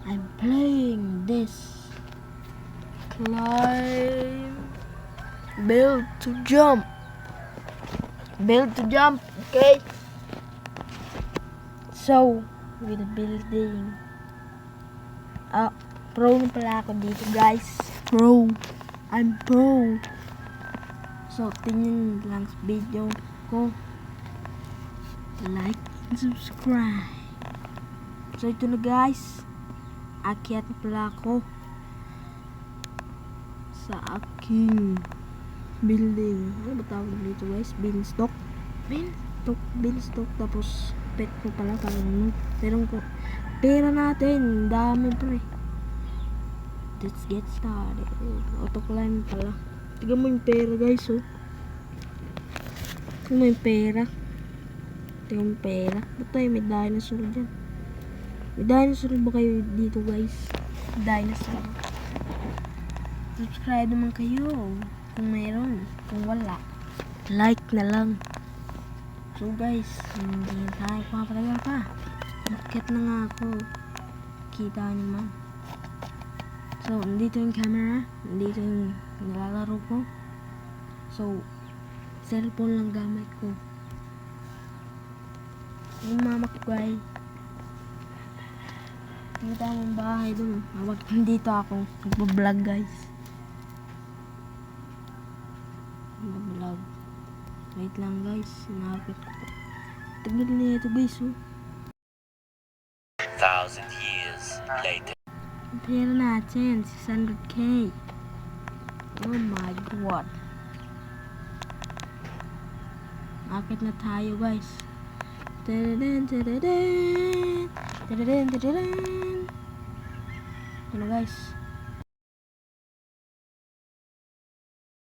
I'm playing this. Climb. Build to jump. Build to jump, okay? So, with building. Pro na pala ako dito, guys. Pro. I'm pro. So, tingnan lang sa video ko. Like and subscribe. So, ito na, guys. Akyat na pala ako sa aking building. Ano ba tawag dito, guys? Beanstalk. Beanstalk. Tapos, pet ko pala parang pero ko pera natin. Dami pre. Let's get started. Auto climb pala. Tignan mo yung pera, guys, oh. Tignan mo yung pera. Tignan mo yung pera. Ba't tayo may dinosaur dyan? May dinosaur ba kayo dito, guys? Dinosaur. Subscribe naman kayo kung mayroon. Kung wala, like na lang. So, guys, hindi tayo papatagal pa. Bakit na nga ako? Kita nyo man. So, nandito yung camera. Nandito yung nilalaro ko. So, cellphone lang gamit ko. Yung mama ko, guys. Kita mo ang bahay dun. Habang nandito ako, nagpa-vlog, guys. Nagpa-vlog. Wait lang, guys. Nakapit ko. Tagal na ito, guys, oh. 1,000 years later. Ang pera natin, 600k. Oh my god. Nakapit na tayo, guys. Ito na, guys.